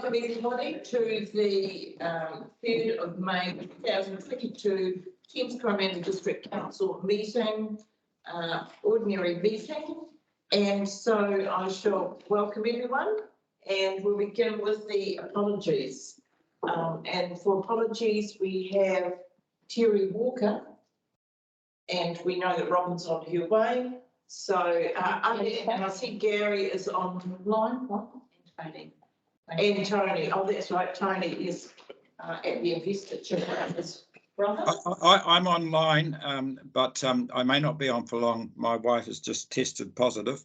Welcome everybody to the 3rd of May 2022 Thames Coromandel District Council meeting, ordinary meeting. And so I shall welcome everyone and we'll begin with the apologies. And for apologies, we have Terry Walker, and we know that Robin's on her way. So, and I see Gary is online. And Tony. Oh, that's right. Tony is at the investiture. I'm online, but I may not be on for long. My wife has just tested positive,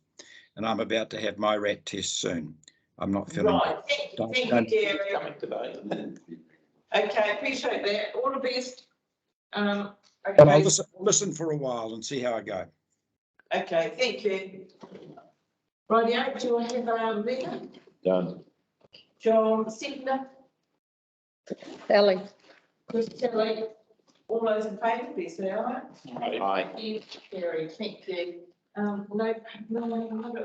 and I'm about to have my rat test soon. I'm not feeling right. Thank you, Gary. Coming today. Okay, appreciate that. All the best. Okay. But I'll listen for a while and see how I go. Okay, thank you. Rightio, do I have a meeting? Done. John Signer, Sally. Chris Kelly, all those in favour, please say aye. Aye. Gary, thank you. No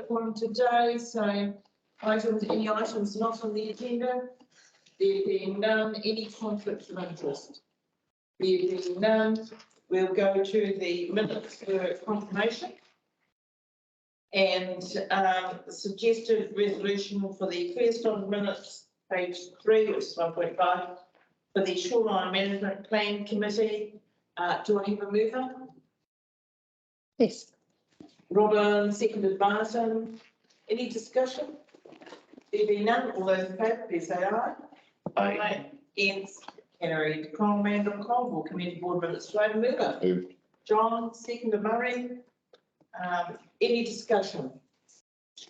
forum today, so any items not on the agenda? There being none, any conflicts of interest? There being none, we'll go to the minutes for confirmation. And the suggested resolution for the first on minutes, page 3, which is 1.5, for the Shoreline Management Plan Committee. Do I have a mover? Yes. Robin, seconded Martin. Any discussion? There be none, all those in favour, please say aye. Aye. Against, carried. Coromandel Conville Committee Board minutes. Do I have a mover? Moved. John, seconded Murray. Any discussion?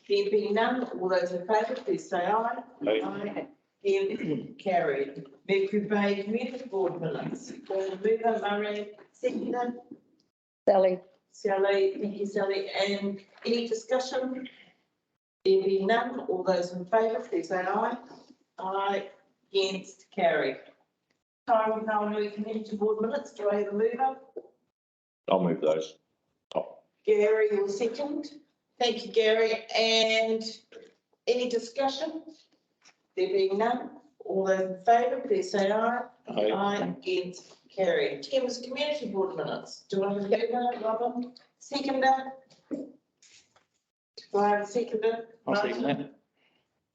There being none, all those in favour, please say aye. Aye. Against, carried. Mercury Bay Community Board minutes. Mover, Murray, seconded. Sally. Sally, thank you, Sally. And any discussion? There being none, all those in favour, please say aye. Aye. Against, carried. Tauranga Community Board minutes. Do I have a mover? I'll move those. Gary, your second. Thank you, Gary. And any discussion? There being none, all those in favour, please say aye. Aye. Aye. Against, carried. Thames Community Board minutes. Do I have a mover, Robin? Seconder? Do I have a seconder? I'll second Martin? that.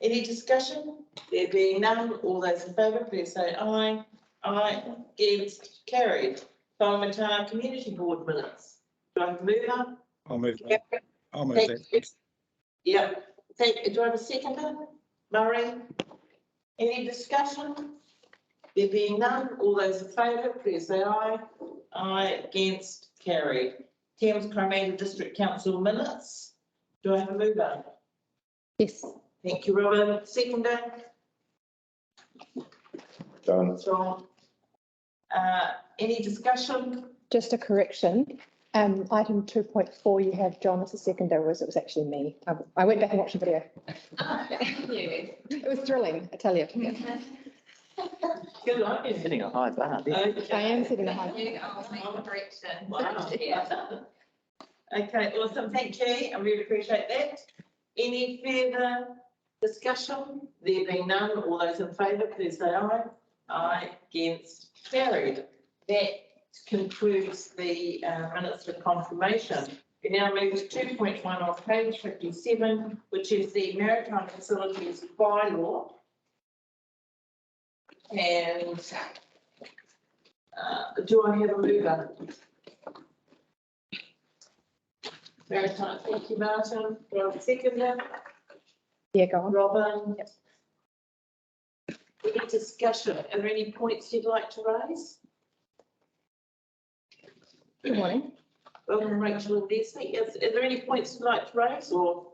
Any discussion? There being none, all those in favour, please say aye. Aye. Against, carried. Maritime Community Board minutes. Do I have a mover? I'll move that. I'll move Thank that. you. Yeah, do I have a seconder? Murray? Any discussion? There being none, all those in favour, please say aye. Aye. Against, carried. Thames Coromandel District Council minutes. Do I have a mover? Yes. Thank you, Robin. Seconder? Done. John. Any discussion? Just a correction. Item 2.4, you have John as a seconder, whereas it was actually me. I went back and watched the video. It was thrilling, I tell you. Yeah. Good on you. Hitting a high bar. I am sitting behind. Wow. Okay, awesome. Thank you. I really appreciate that. Any further discussion? There being none, all those in favour, please say aye. Aye. Against, carried. That concludes the minutes of confirmation. We now move to 2.1 on page 57, which is the Maritime Facilities Bylaw. And do I have a mover? Maritime, thank you, Martin. Do I have a seconder? Yeah, go on. Robin? Yep. Any discussion? Are there any points you'd like to raise? Good morning. Welcome, Rachel and Leslie. Is there any points you'd like to raise, or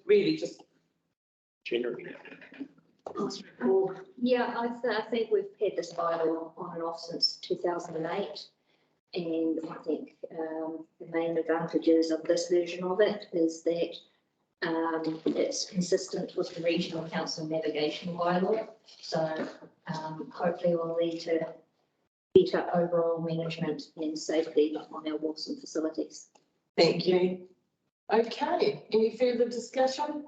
really just? Generally. Yeah, I think we've had this bylaw on and off since 2008. And I think the main advantages of this version of it is that it's consistent with the Regional Council Navigation Bylaw. So hopefully will lead to better overall management and safety on our wharves and facilities. Thank you. Okay, any further discussion?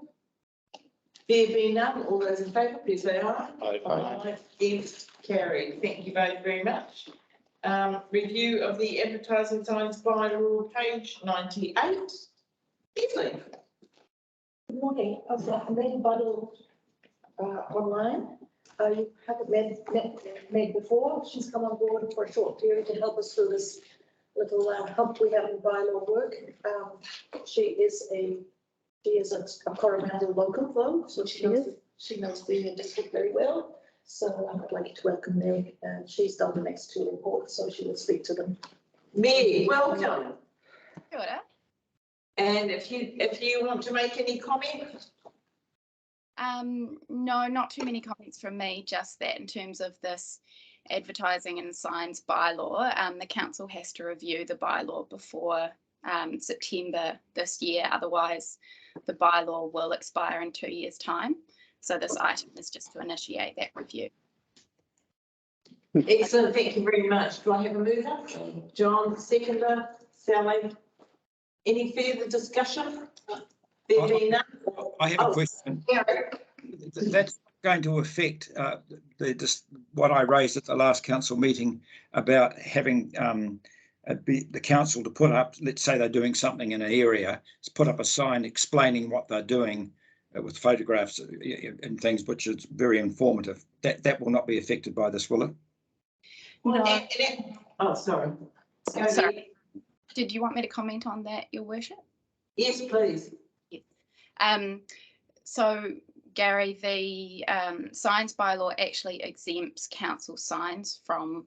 There being none, all those in favour, please say aye. Aye. Against, carried. Thank you both very much. Review of the advertising signs bylaw, page 98. Evelyn. Good morning. I've made a bylaw online. You haven't met before. She's come on board for a short period to help us through this little hump we have in bylaw work. She is a Coromandel local though, so she knows the district very well. So I'd like to welcome Meg. She's done the next two reports, so she will speak to them. Meg, welcome. Kia ora. And if you want to make any comment? No, not too many comments from me, just that in terms of this advertising and signs bylaw, the council has to review the bylaw before September this year, otherwise the bylaw will expire in 2 years' time. So this item is just to initiate that review. Excellent, thank you very much. Do I have a mover? John, seconder, Sally. Any further discussion? There being none? I have a question. Gary. That's going to affect what I raised at the last council meeting about having the council to put up, let's say they're doing something in an area, put up a sign explaining what they're doing with photographs and things, which is very informative. That will not be affected by this, will it? Well, No. oh, sorry. Go Sorry. ahead. Did you want me to comment on that, Your Worship? Yes, please. So Gary, the signs bylaw actually exempts council signs from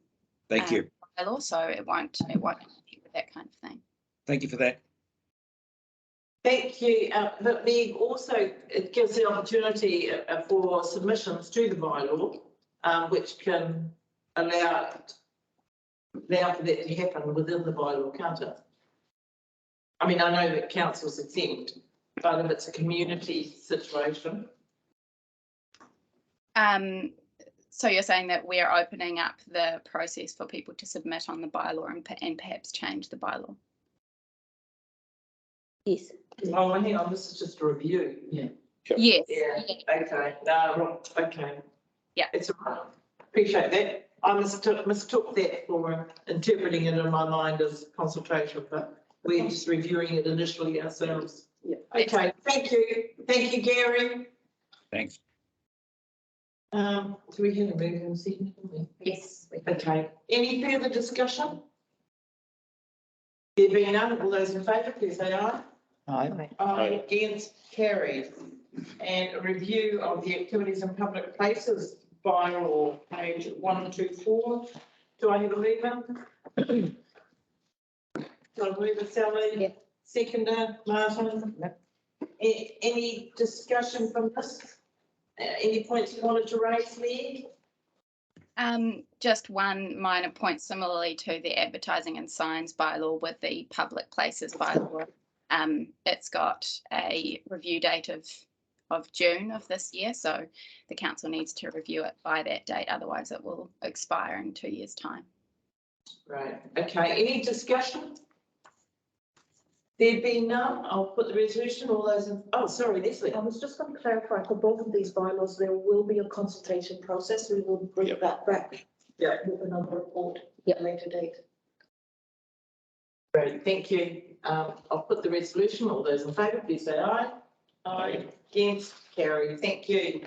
Thank you. bylaw, so it won't compete with that kind of thing. Thank you for that. Thank you. But Meg, also it gives the opportunity for submissions to the bylaw, which can allow for that to happen within the bylaw, can't it? I mean, I know that council's exempt, but if it's a community situation. So you're saying that we're opening up the process for people to submit on the bylaw and perhaps change the bylaw? Yes. Oh, hang on, this is just a review. Yeah. Yes. Yeah, okay, no, okay. Yeah. It's all right, appreciate that. I mistook that for interpreting it in my mind as consultation, but we're just reviewing it initially ourselves. Yeah. Okay, thank you, Gary. Thanks. Do we have a move and second? Yes. Okay, any further discussion? There being none, all those in favour, please say aye. Aye. Aye, against, carried. And a review of the activities in public places bylaw, page 124. Do I have a mover? Do I have a mover, Sally? Yeah. Seconder, Martin? Yep. Any discussion from this? Any points you wanted to raise, Meg? Just one minor point, similarly to the advertising and signs bylaw with the public places bylaw. It's got a review date of June of this year, so the council needs to review it by that date, otherwise it will expire in 2 years' time. Right, okay, any discussion? There being none, I'll put the resolution, all those in, oh, sorry, Leslie. I was just going to clarify, for both of these bylaws, there will be a consultation process. We will bring Yep. that back Yeah. with another report at a later date. Great, thank you. I'll put the resolution, all those in favour, please say aye. Aye, against, carried, thank you.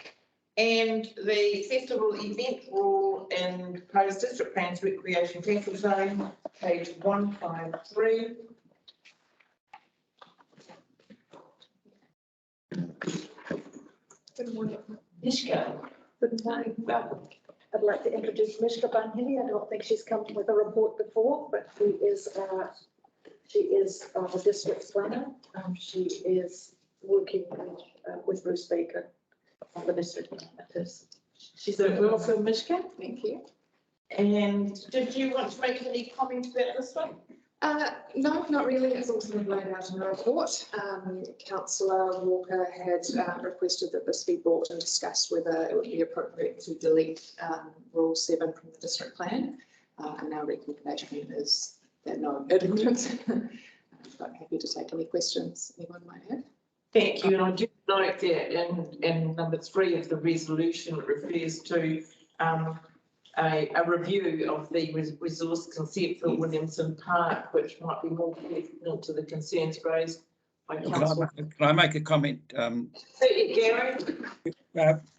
And the festival event rule and proposed district plans recreation central zone, page 153. Good morning. Mishka, Good morning. welcome. I'd like to introduce Mishka Banhili. I don't think she's come with a report before, but she is the district planner. She is working with Bruce Baker on the district matters. So welcome, Mishka. Thank you. And did you want to make any comment about this one? No, not really. It's also been laid out in the report. Councillor Walker had requested that this be brought and discussed whether it would be appropriate to delete Rule 7 from the district plan. And our recommendation is that no, it wouldn't. But happy to take any questions anyone might have. Thank you, and I do note that in number 3 of the resolution, it refers to a review of the resource consent for Williamson Park, which might be more pertinent to the concerns raised by council. Can I make a comment? Gary?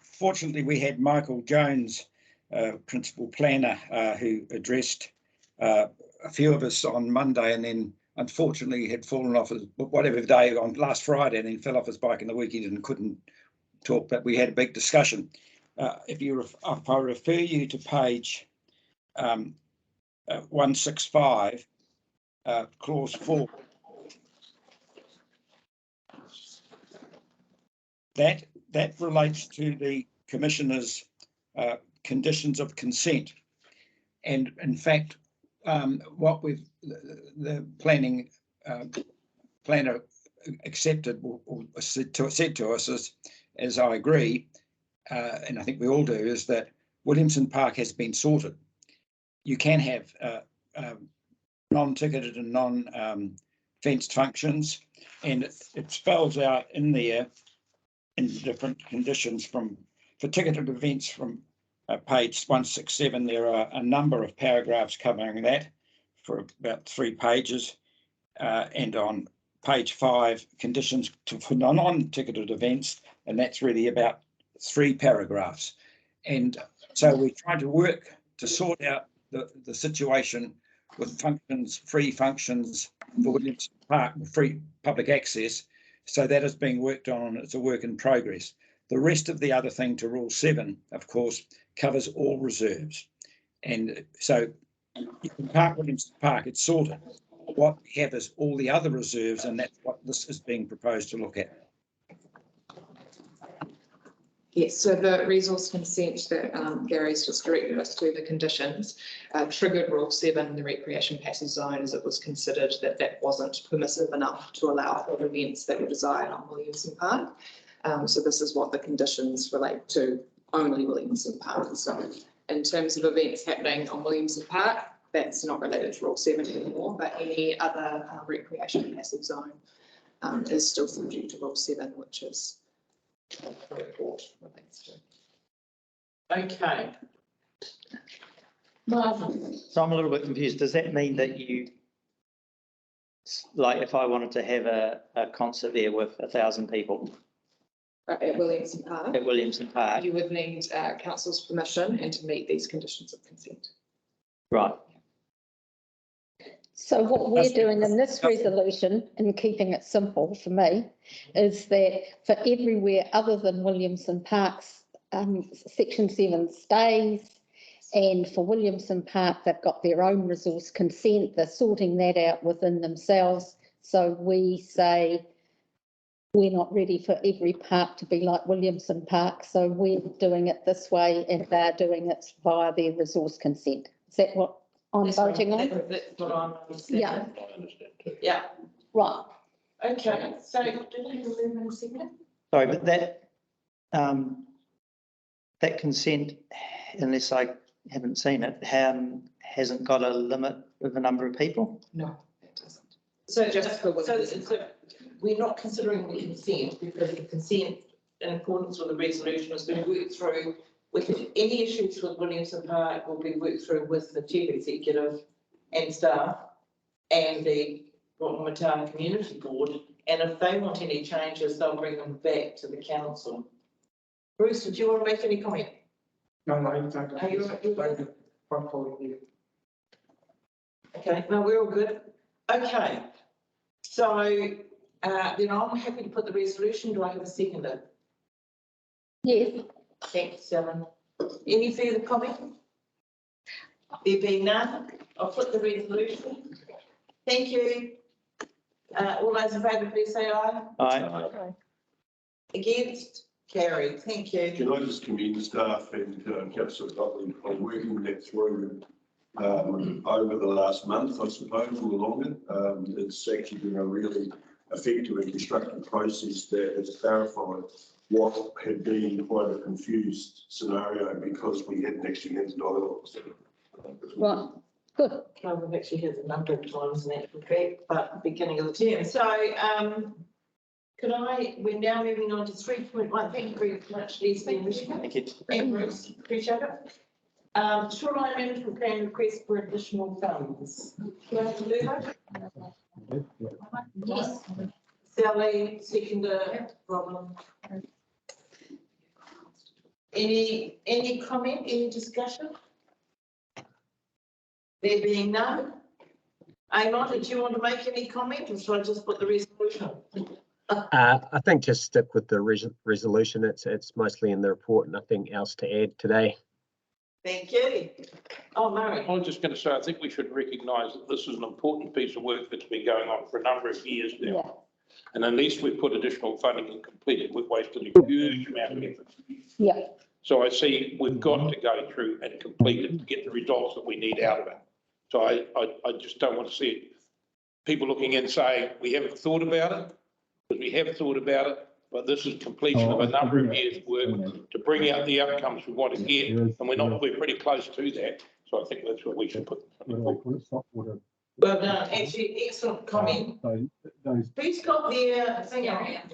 Fortunately, we had Michael Jones, principal planner, who addressed a few of us on Monday, and then unfortunately had fallen off his whatever day on last Friday, and then fell off his bike in the weekend and couldn't talk. But we had a big discussion. If I refer you to page 165, clause 4. That relates to the Commissioner's conditions of consent, and in fact, what the planner accepted or said to us is, as I agree, and I think we all do, is that Williamson Park has been sorted. You can have non-ticketed and non-fenced functions, and it spells out in there in different conditions for ticketed events from page 167. There are a number of paragraphs covering that for about 3 pages, and on page 5, conditions for non-ticketed events, and that's really about 3 paragraphs. And so we're trying to work to sort out the situation with functions, free functions for Williamson Park, free public access. So that is being worked on, and it's a work in progress. The rest of the other thing to Rule 7, of course, covers all reserves. And so you can park Williamson Park, it's sorted. What we have is all the other reserves, and that's what this is being proposed to look at. Yes, so the resource consent that Gary's just directed us to, the conditions, triggered Rule 7, the recreation passage zone, as it was considered that wasn't permissive enough to allow for events that were desired on Williamson Park. So this is what the conditions relate to, only Williamson Park. So in terms of events happening on Williamson Park, that's not related to Rule 7 anymore, but any other recreation passage zone is still subject to Rule 7, which is the report relates to. Okay. Marvin? So I'm a little bit confused. Does that mean that you, like if I wanted to have a concert there with 1,000 people At Williamson Park, at Williamson Park? you would need council's permission and to meet these conditions of consent. Right. So what we're doing in this resolution, and keeping it simple for me, is that for everywhere other than Williamson Park's section 7 stays, and for Williamson Park, they've got their own resource consent, they're sorting that out within themselves. So we say we're not ready for every park to be like Williamson Park, so we're doing it this way and they're doing it via their resource consent. Is that what I'm voting on? That's what I'm understanding. Yeah. I understand too. Yeah, Right. okay, so did you move in a second? Sorry, but that consent, unless I haven't seen it, hasn't got a limit of the number of people? No, it doesn't. So Just for Williamson so we're not considering the consent, because the consent, in accordance with the resolution, is going to work through with any issues with Williamson Park will be worked through with the chief executive and staff and the Waka Community Board. And if they want any changes, they'll bring them back to the council. Bruce, did you want to make any comment? No, thank you. Are you Thank you. I'm following you. Okay, no, we're all good. Okay, so then I'm happy to put the resolution. Do I have a seconder? Yes. Thanks, Ellen. Any further comment? There being none, I'll put the resolution. Thank you. All those in favour, please say aye. Aye. Against? Carried. Thank you. Can I just commend staff and Councillor Gottlieb on working that through over the last month, I suppose, or longer. It's actually been a really effective and constructive process that has clarified what had been quite a confused scenario because we hadn't actually had the dialogue. Right. Good. Well, we've actually had a number of times in that regret, but beginning of the term. So, we're now moving on to 3.1. Thank you very much, Leslie and Michelle. Thank you. And Bruce, appreciate it. Shoreline Management Plan request for additional funds. Do I have to do that? Yes. Sally, seconder, Robin. Any comment, any discussion? There being none. Amon, did you want to make any comment or should I just put the resolution? I think just stick with the resolution. It's mostly in the report, nothing else to add today. Thank you. Oh, Murray. I was just going to say, I think we should recognise that this is an important piece of work that's been going on for a number of years now. Yeah. And unless we put additional funding and complete it, we've wasted a huge amount of effort. Yeah. So I see we've got to go through and complete it to get the results that we need out of it. So I just don't want to see people looking in saying, we haven't thought about it, because we have thought about it, but this is completion of a number of years' work to bring out the outcomes we want to get, and we're pretty close to that. So I think that's what we should put. Well done, actually, excellent comment. Who's got their thing on?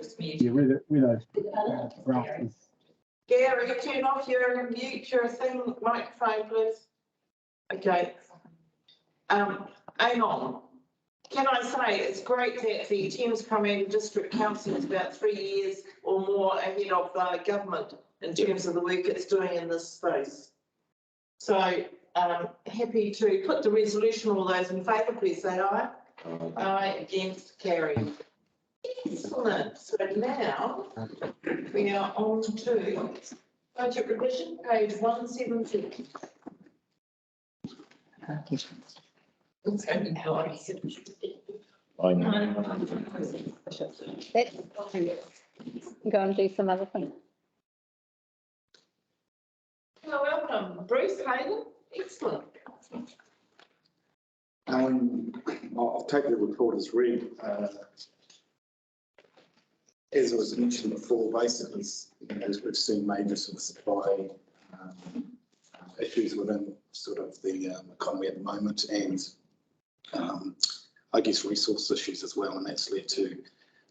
Gary, turn off your mute your thing, microphone, please. Okay. Amon, can I say it's great that the Thames Crown District Council is about 3 years or more ahead of the government in terms of the work it's doing in this space. So happy to put the resolution. All those in favour, please say aye. Aye, against, carried. Excellent. So now we are on to budget revision, page 172. I know. That's go and do some other thing. Hello, welcome, Bruce Hayden. Excellent. I'll take the report as read. As was mentioned before, basically, as we've seen major sort of supply issues within sort of the economy at the moment, and I guess resource issues as well, and that's led to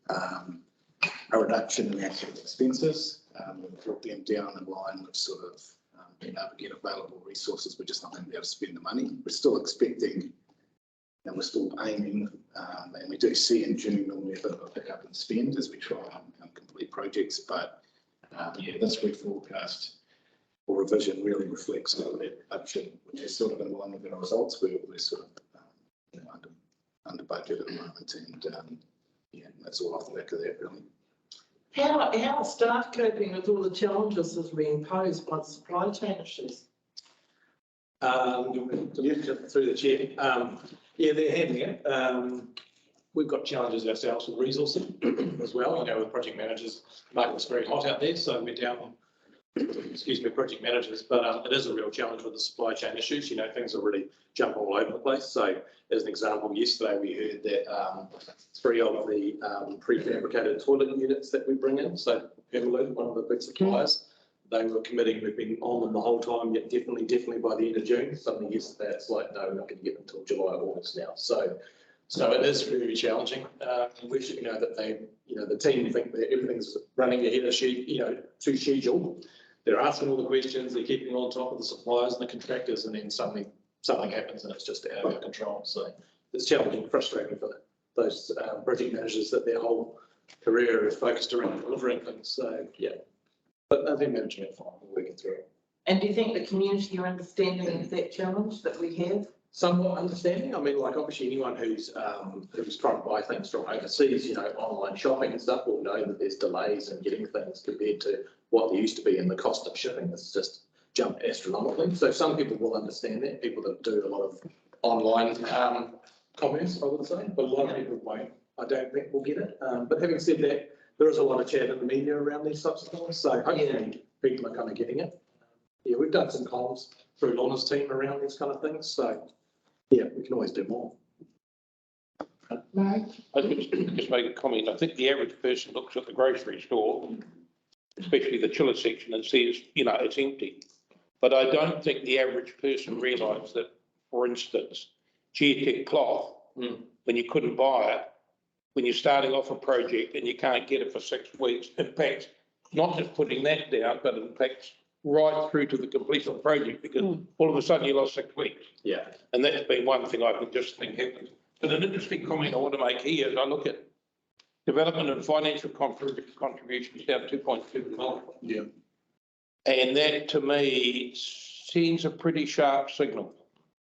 a reduction in actual expenses. We've brought them down in line with sort of being able to get available resources. We're just not going to be able to spend the money. We're still expecting, and we're still aiming, and we do see in June normally a bit of a pickup in spend as we try and complete projects. But yeah, this reforecast or revision really reflects that reduction, which is sort of in line with our results. We're sort of under budget at the moment, and yeah, that's all off the back of that, really. How are staff coping with all the challenges that have been imposed by the supply chain issues? Through the chair. Yeah, they're handling it. We've got challenges ourselves with resourcing as well. You know, with project managers, the market's very hot out there, so we're down, excuse me, project managers, but it is a real challenge with the supply chain issues. You know, things are really jumping all over the place. So as an example, yesterday we heard that 3 of the prefabricated toilet units that we bring in, so Permaloo, one of the big suppliers, they were committing, we've been on them the whole time, yet definitely by the end of June. Suddenly yesterday it's like, no, we're not going to get them until July or August now. So it is very challenging. We should know that they, you know, the team think that everything's running ahead of to schedule. They're asking all the questions, they're keeping on top of the suppliers and the contractors, and then suddenly something happens and it's just out of our control. So it's challenging, frustrating for those project managers that their whole career is focused around delivering things. So yeah, but they're managing it fine, we're working through it. And do you think the community are understanding of that challenge that we have? Somewhat understanding. I mean, like obviously anyone who's trying to buy things from overseas, you know, online shopping and stuff will know that there's delays in getting things compared to what there used to be, and the cost of shipping has just jumped astronomically. So some people will understand that, people that do a lot of online commerce, I would say, but a lot of people won't. I don't think we'll get it. But having said that, there is a lot of chat in the media around these types of things, so hopefully people are kind of getting it. Yeah, we've done some comms through Lorna's team around these kind of things, so yeah, we can always do more. No. I just make a comment. I think the average person looks at the grocery store, especially the chiller section, and says, you know, it's empty. But I don't think the average person realises that, for instance, Geotech cloth, when you couldn't buy it, when you're starting off a project and you can't get it for 6 weeks, impacts not just putting that down, but it impacts right through to the completion of the project, because all of a sudden you lost 6 weeks. Yeah. And that's been one thing I can just think happens. But an interesting comment I want to make here is I look at development and financial contributions down 2.2 million. Yeah. And that to me sends a pretty sharp signal,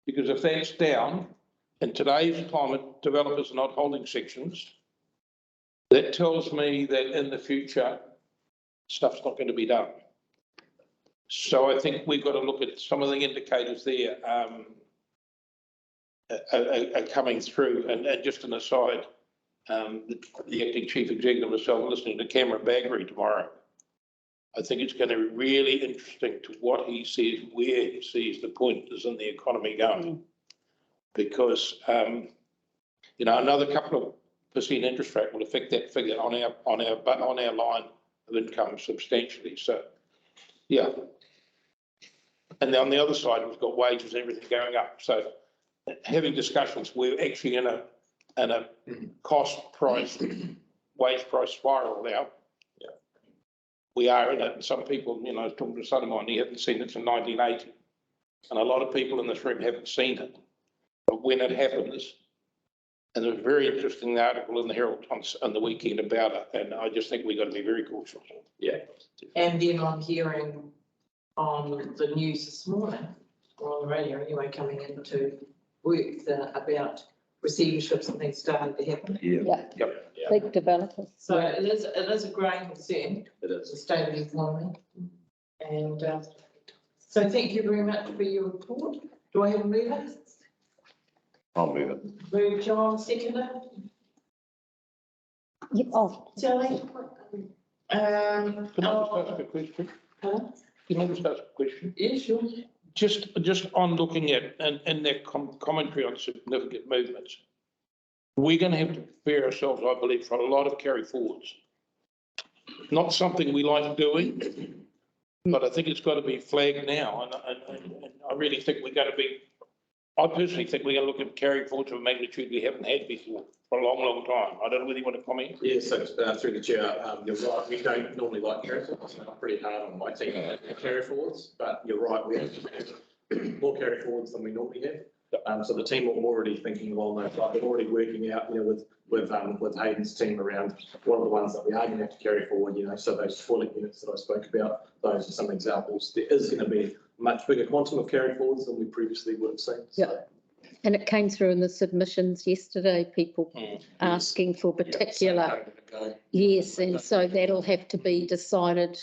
because if that's down in today's climate, developers are not holding sections, that tells me that in the future, stuff's not going to be done. So I think we've got to look at some of the indicators there are coming through. And just an aside, the acting chief executive myself listening to Cameron Baggery tomorrow. I think it's going to be really interesting to what he sees, where he sees the pointers in the economy going. Because, you know, another couple of % interest rate will affect that figure on our line of income substantially. So, yeah. And then on the other side, we've got wages and everything going up. So having discussions, we're actually in a cost price, wage price spiral now. Yeah. We are in it. And some people, you know, I was talking to a son of mine, he hadn't seen it in 1980. And a lot of people in this room haven't seen it. But when it happens, and there's a very interesting article in the Herald on the weekend about it, and I just think we've got to be very cautious. Yeah. And then I'm hearing on the news this morning, or on the radio anyway, coming into work about receiverships and things starting to happen. Yeah. Yep. Big developers. So it is a growing concern, It is. the state of the economy. And so thank you very much for your report. Do I have a mover? I'll move it. Move John, seconder. Yep, oh, Sally? Can I just ask a question? Huh? Can I just ask a question? Yeah, sure. Just on looking at, and that commentary on significant movements, we're going to have to prepare ourselves, I believe, for a lot of carry forwards. Not something we like doing, but I think it's got to be flagged now. And I really think we're going to be, I personally think we're going to look at carry forwards of a magnitude we haven't had before for a long, long time. I don't know whether you want to comment. Yeah, so through the chair, you're right, we don't normally like carry forwards, and I'm pretty hard on my team at carry forwards, but you're right, we have more carry forwards than we normally have. So the team are already thinking along those lines, they're already working out, you know, with Hayden's team around what are the ones that we are going to have to carry forward, you know, so those toilet units that I spoke about, those are some examples. There is going to be a much bigger quantum of carry forwards than we previously would have seen. So. Yeah. And it came through in the submissions yesterday, people asking for particular. Yes, and so that'll have to be decided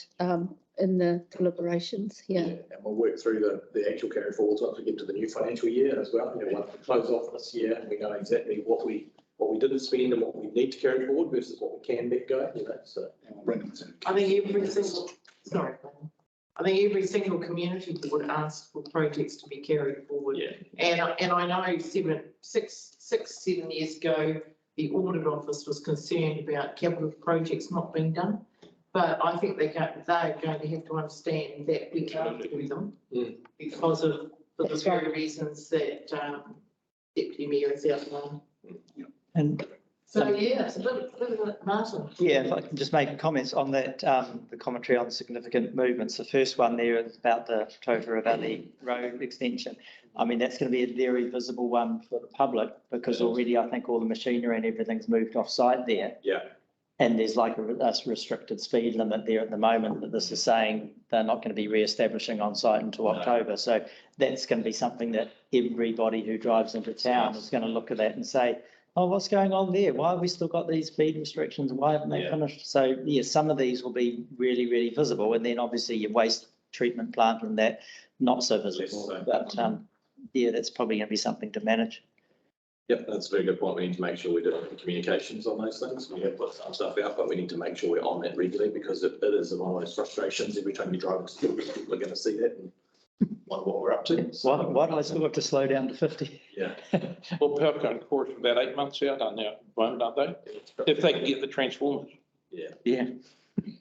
in the deliberations, yeah. And we'll work through the actual carry forwards once we get to the new financial year as well. You know, once we close off this year and we know exactly what we didn't spend and what we need to carry forward versus what we can let go, you know, so. I think every single community board asks for projects to be carried forward. Yeah. And I know 7 years ago, the audit office was concerned about capital projects not being done. But I think they're going to have to understand that we can't do them because of, for the very reasons that Deputy Mayor has outlined. And So, yeah, it's a bit of a Martin. yeah, if I can just make comments on that, the commentary on significant movements. The first one there is about the Totara Valley Road extension. I mean, that's going to be a very visible one for the public because already I think all the machinery and everything's moved off site there. Yeah. And there's like a restricted speed limit there at the moment that this is saying they're not going to be re-establishing on site until October. So that's going to be something that everybody who drives into town is going to look at that and say, oh, what's going on there? Why have we still got these speed restrictions? Why haven't they finished? So yeah, some of these will be really, really visible. And then obviously your waste treatment plant and that, not so visible. But yeah, that's probably going to be something to manage. Yep, that's a very good point. We need to make sure we do communications on those things. We have put some stuff out, but we need to make sure we're on that regularly because it is one of those frustrations. Every time you drive, people are going to see that and wonder what we're up to. So, why do I still have to slow down to 50? Yeah. Well, Pelco and Course are about 8 months out on now, aren't they? If they can get the transformers. Yeah. Yeah. And,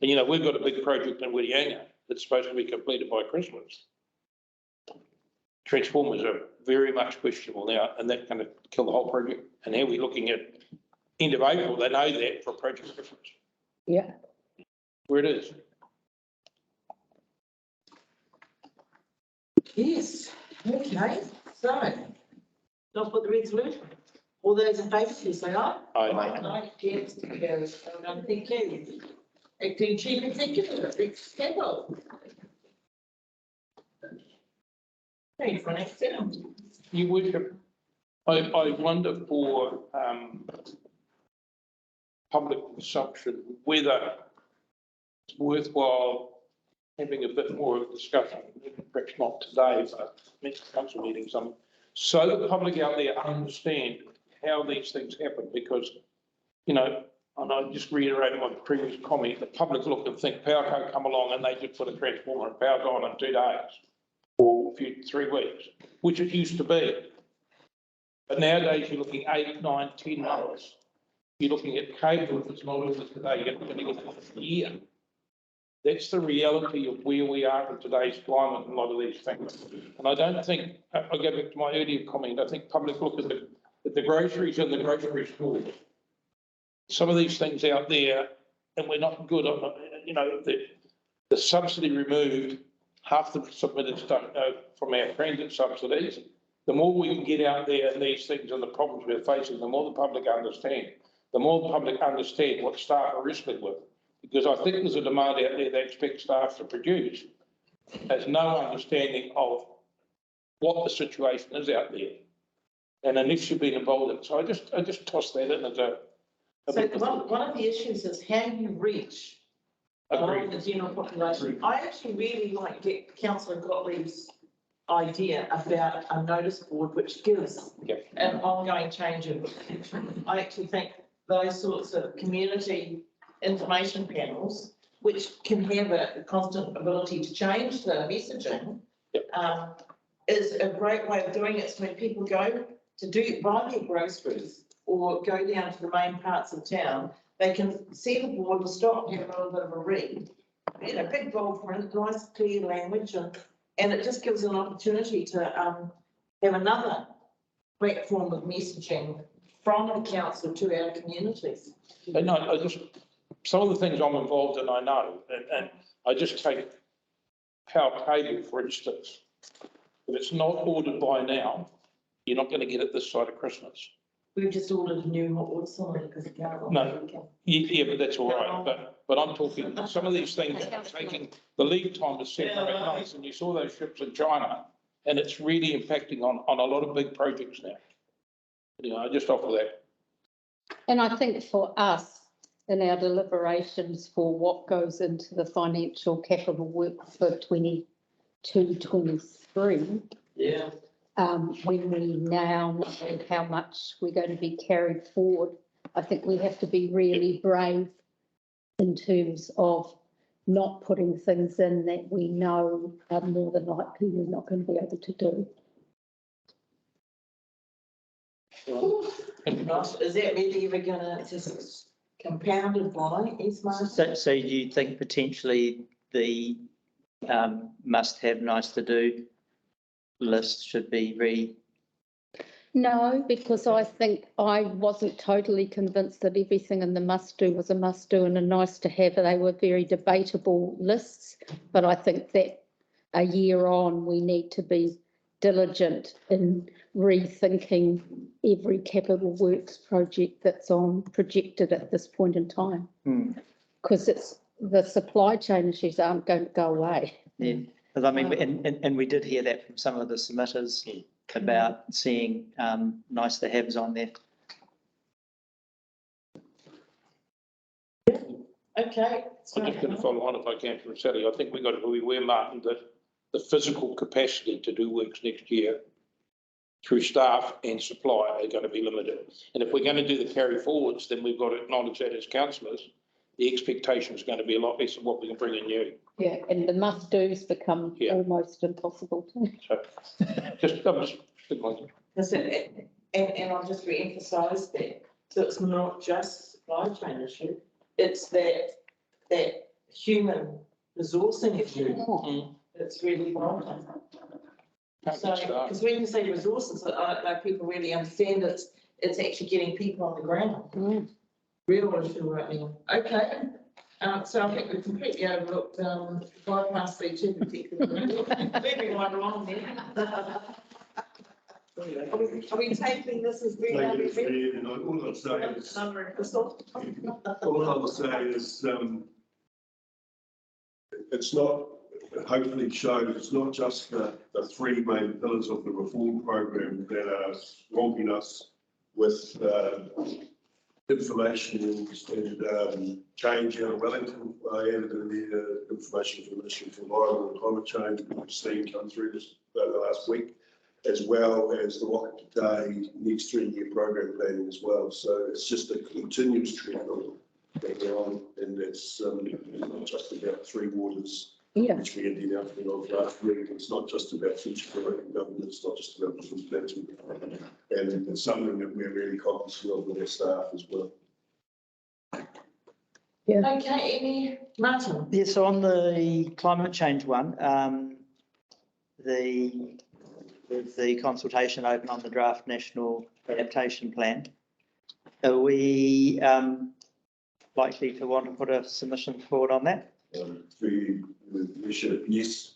you know, we've got a big project in Whitianga that's supposed to be completed by Christmas. Transformers are very much questionable now, and that's going to kill the whole project. And now we're looking at end of April, they know that for project reference, Yeah. where it is. Yes, okay, so, not put the resolution. All those in favour, please say aye. Aye. Aye, yes, carries. Thank you. Acting Chief Executive, Rick Scabell. Thank you for next item. Your Worship, I wonder for public consumption, whether it's worthwhile having a bit more of a discussion, perhaps not today, but next council meeting, so the public out there understand how these things happen, because, you know, and I just reiterated my previous comment, the public look and think PowerCo come along and they just put a transformer and power's on in 2 days or 3 weeks, which it used to be. But nowadays you're looking 8, 9, 10 months. You're looking at cable, if it's not ordered today, you're going to get a year. That's the reality of where we are in today's climate and a lot of these things. And I don't think, I'll go back to my earlier comment, I think public look at the groceries and the grocery stores. Some of these things out there, and we're not good on, you know, the subsidy removed, half the submitters don't know from our transit subsidies. The more we can get out there and these things and the problems we're facing, the more the public understand. The more the public understand what staff are wrestling with. Because I think there's a demand out there that expects staff to produce, has no understanding of what the situation is out there. And an issue being involved in. So I just toss that in as a. So one of the issues is how you reach the general population. I actually really like Councillor Gottlieb's idea about a notice board which gives an ongoing change of perception. I actually think those sorts of community information panels, which can have a constant ability to change the messaging, is a great way of doing it. So when people go to buy their groceries or go down to the main parts of town, they can see the board and stop and have a little bit of a read. You know, big bold print, nice clear language, and it just gives an opportunity to have another platform of messaging from the council to our communities. And I just, some of the things I'm involved in, I know, and I just take power cable, for instance. If it's not ordered by now, you're not going to get it this side of Christmas. We've just ordered a new hot water cylinder because it can't. No, yeah, but that's all right. But I'm talking, some of these things are taking, the lead time is 7 or 8 months, and you saw those ships in China, and it's really impacting on a lot of big projects now. You know, I just offer that. And I think for us, in our deliberations for what goes into the financial capital work for 22, 23. Yeah. When we now know how much we're going to be carried forward, I think we have to be really brave in terms of not putting things in that we know are more than likely we're not going to be able to do. Is that really ever going to just compounded by Eastmar? So you think potentially the must have, nice to do list should be No, because I think I wasn't totally convinced that everything in the must do was a must do and a nice to have. They were very debatable lists, but I think that a year on, we need to be diligent in rethinking every capital works project that's projected at this point in time. Because it's the supply chain issues aren't going to go away. Yeah, because I mean, and we did hear that from some of the submitters about seeing nice to haves on there. Okay. I'm just going to follow on if I can from Sally. I think we've got to be aware, Martin, that the physical capacity to do works next year through staff and supply are going to be limited. And if we're going to do the carry forwards, then we've got to acknowledge that as councillors, the expectation is going to be a lot less of what we can bring in new. Yeah, and the must do's become almost impossible too. So I'm just thinking. And I'll just re-emphasise that. So it's not just supply chain issue, it's that human resourcing issue. It's really important. So, because when you say resources, I don't know if people really understand it's actually getting people on the ground. Mm. Real issue right now. Okay. So I think we completely overlooked, bypass the two particular. Moving right along there. Are we taking this as being? All I'm saying is, all I was saying is, it's not, hopefully shows, it's not just the three main pillars of the reform program that are swamping us with information and change out of Wellington. I added in the information from the Ministry for Environment and Climate Change we've seen come through this over the last week, as well as the Waka Today next 3-year program planning as well. So it's just a continuous trend on, and it's not just about three waters, which we had the announcement of last week. It's not just about future for local government. It's not just about business management, and it's something that we're really cognizant of with our staff as well. Okay, any, Martin? Yeah, so on the climate change one, the consultation open on the draft national adaptation plan, are we likely to want to put a submission forward on that? Through the leadership, yes.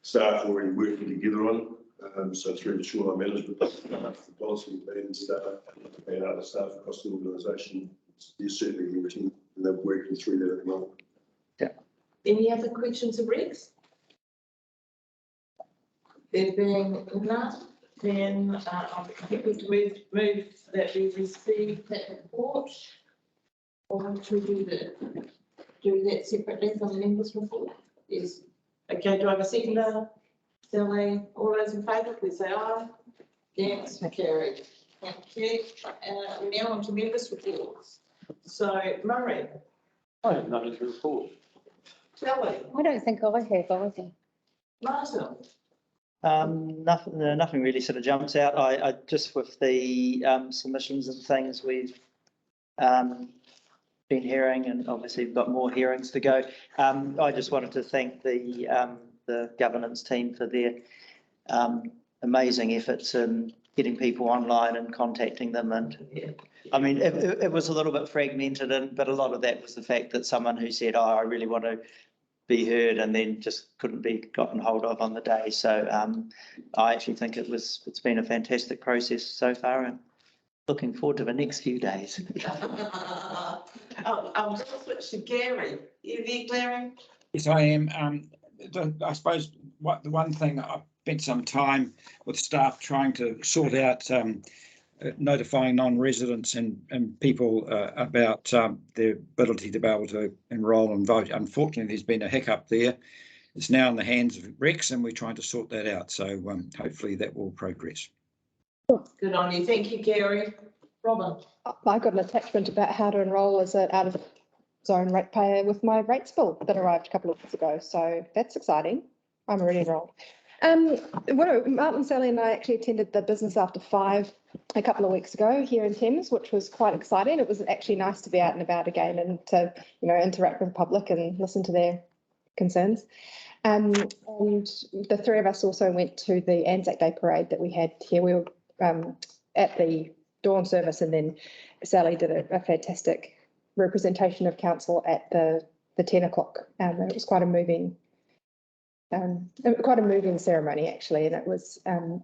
Staff already working together on it. So through the Shoreline Management Plan, the policy and staff and other staff across the organisation, there's certainly limiting, and they're working through that at the moment. Yeah. Any other questions of Rex? There being none, then I'm happy to move that we receive that report. Or should we do that separately from the members' report? Yes. Okay, do I have a seconder? Sally, all those in favour, please say aye. Yes, carried. Thank you. We're now on to members' reports. So, Murray. I have nothing to report. Sally. I don't think I have either. Martin. Nothing really sort of jumps out. I just with the submissions and things we've been hearing, and obviously we've got more hearings to go. I just wanted to thank the governance team for their amazing efforts in getting people online and contacting them. And I mean, it was a little bit fragmented, but a lot of that was the fact that someone who said, "Oh, I really want to be heard," and then just couldn't be gotten hold of on the day. So I actually think it's been a fantastic process so far, and looking forward to the next few days. I'll just switch to Gary. You there, Gary? Yes, I am. I suppose the one thing I've spent some time with staff trying to sort out notifying non-residents and people about their ability to be able to enrol and vote. Unfortunately, there's been a hiccup there. It's now in the hands of Rex, and we're trying to sort that out. So hopefully that will progress. Good on you. Thank you, Gary. Robin. I got an attachment about how to enrol as an out of zone ratepayer with my rates bill that arrived a couple of weeks ago. So that's exciting. I'm already enrolled. Martin, Sally and I actually attended the Business After 5 a couple of weeks ago here in Thames, which was quite exciting. It was actually nice to be out and about again and to, interact with the public and listen to their concerns. And the three of us also went to the Anzac Day parade that we had here. We were at the dawn service, and then Sally did a fantastic representation of council at the 10 o'clock. It was quite a moving ceremony actually, and it was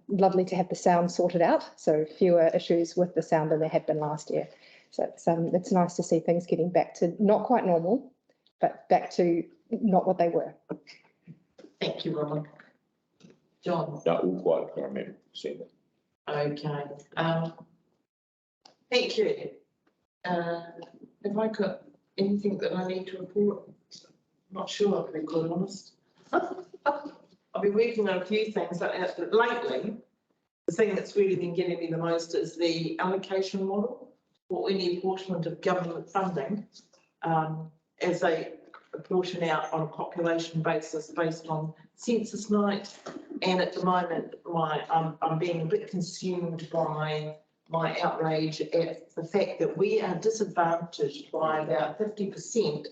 lovely to have the sound sorted out. So fewer issues with the sound than there had been last year. So it's nice to see things getting back to not quite normal, but back to not what they were. Thank you, Robin. John. No, all quiet. I remember seeing that. Okay. Thank you. Have I got anything that I need to report? Not sure, to be quite honest. I've been working on a few things, but lately, the thing that's really been getting me the most is the allocation model for any apportionment of government funding, as they apportion out on a population basis based on census night. And at the moment, I'm being a bit consumed by my outrage at the fact that we are disadvantaged by about 50%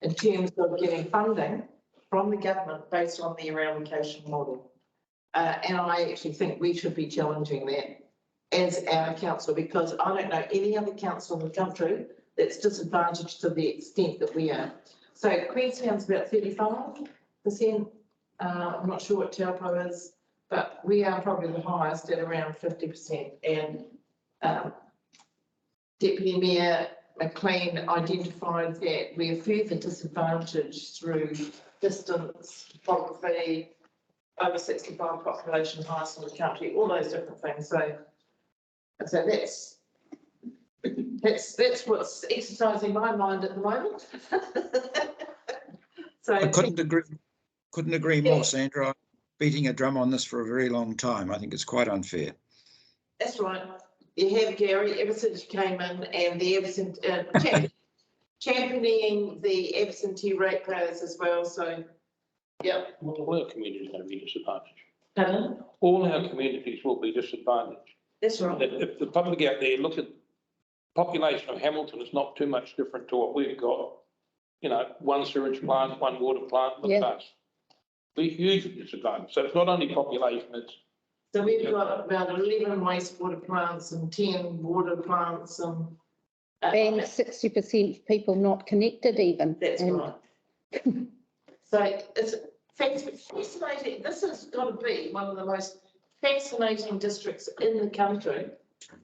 in terms of getting funding from the government based on their allocation model. And I actually think we should be challenging that. as our council, because I don't know any other council in the country that's disadvantaged to the extent that we are. So Queensland's about 35%. I'm not sure what Taupo is, but we are probably the highest at around 50%. And Deputy Mayor McLean identified that we are further disadvantaged through distance, topography, over 65 population, highest in the country, all those different things. So that's what's exercising my mind at the moment. So I couldn't agree more, Sandra. I'm beating a drum on this for a very long time. I think it's quite unfair. That's right. You have Gary ever since you came in, and the championing the absentee ratepayers as well. So, yeah. Well, all our communities are going to be disadvantaged. Pardon? All our communities will be disadvantaged. That's right. If the public out there look at population of Hamilton, it's not too much different to what we've got. You know, one sewage plant, one water plant, with us. We're hugely disadvantaged. So it's not only population, it's. So we've got about 11 wastewater plants and 10 water plants and 60% people not connected even. That's right. So it's fascinating. This has got to be one of the most fascinating districts in the country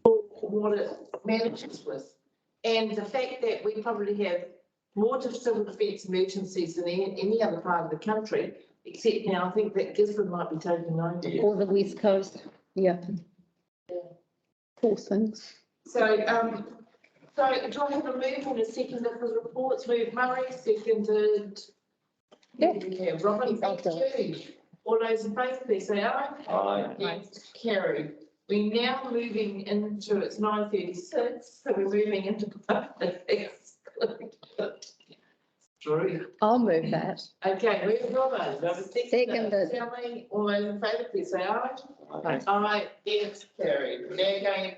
for what it manages with. And the fact that we probably have more civil defence emergencies than any other part of the country, except now I think that Gisborne might be taking over. Or the West Coast, yeah. Poor things. So, do I have a move and a second of the reports? Move Murray, seconded. Yeah, Robin, thank you. All those in favour, please say aye. Aye. Yes, carried. We're now moving into, it's 9:36, so we're moving into True. I'll move that. Okay, move Robin. Seconded. Sally, all those in favour, please say aye. Aye, yes, carried. We're now going